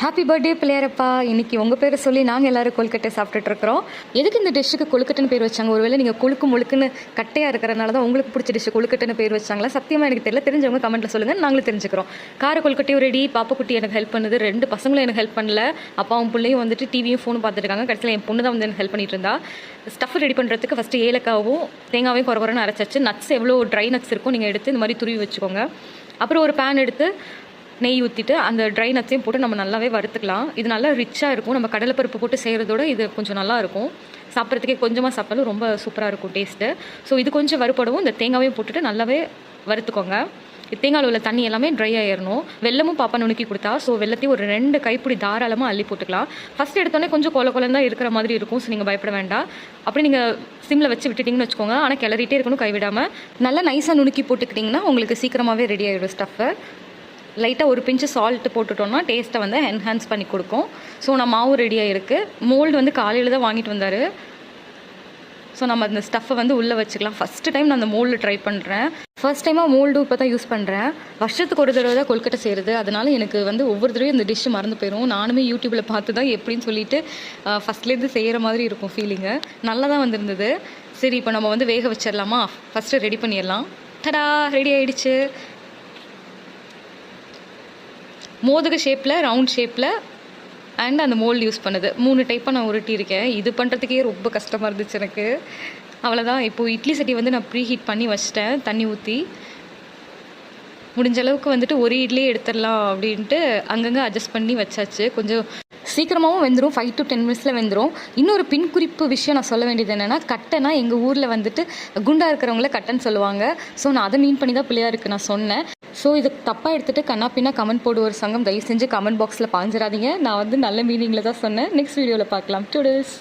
Happy birthday பிள்ளையாரப்பா. இன்னைக்கு உங்கள் பேரை சொல்லி நாங்கள் எல்லோரும் கொழுக்கட்டை சாப்பிட்டுட்ருக்குறோம். எதுக்கு இந்த டிஷ்ஷுக்கு கொழுக்கட்டைன்னு பேர் வச்சாங்க? ஒருவேளை நீங்கள் கொழுக்கு முழுக்குன்னு கட்டையாக இருக்கிறனால தான் உங்களுக்கு பிடிச்ச டிஷ்ஷு கொழுக்கட்டைன்னு பேர் வச்சாங்களா? சத்தியமாக எனக்கு தெரியல. தெரிஞ்சவங்க கமெண்ட்டில் சொல்லுங்கள், நாங்களும் தெரிஞ்சுக்கிறோம். கார கொழுக்கட்டையும் ரெடி. பாப்பக்குட்டி எனக்கு ஹெல்ப் பண்ணுது. 2 பசங்களும் எனக்கு ஹெல்ப் பண்ணல. அப்பாவும் பிள்ளையும் வந்துட்டு டிவியும் ஃபோனும் பார்த்துருக்காங்க. கடைசியில் என் பொண்ணு தான் வந்து எனக்கு ஹெல்ப் பண்ணிட்டு இருந்தா. ஸ்டஃப் ரெடி பண்ணுறதுக்கு ஃபஸ்ட்டு ஏலக்காவும் தேங்காவையும் குறன்னு அரைச்சாச்சு. நட்ஸ் எவ்வளோ ட்ரை நட்ஸ் இருக்கும் நீங்கள் எடுத்து இந்த மாதிரி துருவி வச்சுக்கோங்க. அப்புறம் ஒரு பேன் எடுத்து நெய் ஊற்றிட்டு அந்த ட்ரை நட்ஸையும் போட்டு நம்ம நல்லாவே வறுத்துக்கலாம். இது நல்லா ரிச்சாக இருக்கும். நம்ம கடலைப்பருப்பு போட்டு செய்கிறதோட இது கொஞ்சம் நல்லாயிருக்கும். சாப்பிட்றதுக்கே கொஞ்சமாக சாப்பிட்டாலும் ரொம்ப சூப்பராக இருக்கும் டேஸ்ட்டு. ஸோ இது கொஞ்சம் வறுப்படவும் இந்த தேங்காவையும் போட்டுட்டு நல்லாவே வறுத்துக்கோங்க. தேங்காயில் உள்ள தண்ணி எல்லாமே ட்ரை ஆயிடணும். வெல்லமும் பாப்பா நுணுக்கி கொடுத்தா. ஸோ வெள்ளத்தையும் ஒரு 2 கைப்பிடி தாராளமாக அள்ளி போட்டுக்கலாம். ஃபஸ்ட் எடுத்தோடனே கொஞ்சம் கொலன்னு தான் இருக்கிற மாதிரி இருக்கும். ஸோ நீங்கள் பயப்பட வேண்டாம். அப்படி நீங்கள் சிம்மில் வச்சு விட்டுட்டிங்கன்னு வச்சுக்கோங்க. ஆனால் கிளறிட்டே இருக்கணும் கைவிடாமல். நல்லா நைஸாக நுணுக்கி போட்டுக்கிட்டிங்கன்னா உங்களுக்கு சீக்கிரமாகவே ரெடி ஆகிடும் ஸ்டஃப்பு. லைட்டாக ஒரு பிஞ்சு சால்ட்டு போட்டுட்டோம்னா டேஸ்ட்டை வந்து என்ஹான்ஸ் பண்ணி கொடுக்கும். ஸோ நான் மாவு ரெடியாக இருக்குது. மோல்டு வந்து காலையில் தான் வாங்கிட்டு வந்தார். ஸோ நம்ம அந்த ஸ்டஃப்பை வந்து உள்ளே வச்சுக்கலாம். ஃபஸ்ட்டு டைம் நான் அந்த மோல்டு ட்ரை பண்ணுறேன். ஃபர்ஸ்ட் டைமாக மோல்டு இப்போ தான் யூஸ் பண்ணுறேன். வருஷத்துக்கு ஒரு தடவை தான் கொழுக்கட்டை செய்கிறது. அதனால் எனக்கு வந்து ஒவ்வொரு தடவையும் இந்த டிஷ்ஷு மறந்து போயிடும். நானுமே யூடியூப்பில் பார்த்து தான் எப்படின்னு சொல்லிட்டு ஃபஸ்ட்லேருந்து செய்கிற மாதிரி இருக்கும் ஃபீலிங்கு. நல்லா தான் வந்திருந்தது. சரி, இப்போ நம்ம வந்து வேக வச்சிடலாமா? ஃபஸ்ட்டு ரெடி பண்ணிடலாம். டடா, ரெடி ஆகிடுச்சு. மோதக ஷேப்பில், ரவுண்ட் ஷேப்பில் அண்ட் அந்த மோல்டு யூஸ் பண்ணுது. 3 டைப்பாக நான் உருட்டியிருக்கேன். இது பண்ணுறதுக்கே ரொம்ப கஷ்டமாக இருந்துச்சு எனக்கு. அவ்வளோதான். இப்போது இட்லி சட்டி வந்து நான் ப்ரீ ஹீட் பண்ணி வச்சிட்டேன். தண்ணி ஊற்றி முடிஞ்ச அளவுக்கு வந்துட்டு ஒரு இட்லியே எடுத்துடலாம் அப்படின்ட்டு அங்கங்கே அட்ஜஸ்ட் பண்ணி வச்சாச்சு. கொஞ்சம் சீக்கிரமாகவும் வெந்துடும். 5 to 10 மினிட்ஸில் வெந்துடும். இன்னொரு பின் குறிப்பு விஷயம் நான் சொல்ல வேண்டியது என்னென்னா, கட்டைனா எங்கள் ஊரில் வந்துட்டு குண்டாக இருக்கிறவங்கள கட்டைன்னு சொல்லுவாங்க. ஸோ நான் அதை மீன் பண்ணி தான் பிள்ளையாருக்கு நான் சொன்னேன். ஸோ இது தப்பாக எடுத்துகிட்டு கண்ணா பின்னா கமெண்ட் போடு ஒரு சங்கம். தயவு செஞ்சு கமெண்ட் பாக்ஸில் பாஞ்சிடாதீங்க. நான் வந்து நல்ல மீனிங்கில் தான் சொன்னேன். நெக்ஸ்ட் வீடியோவில் பார்க்கலாம். டுடேஸ்.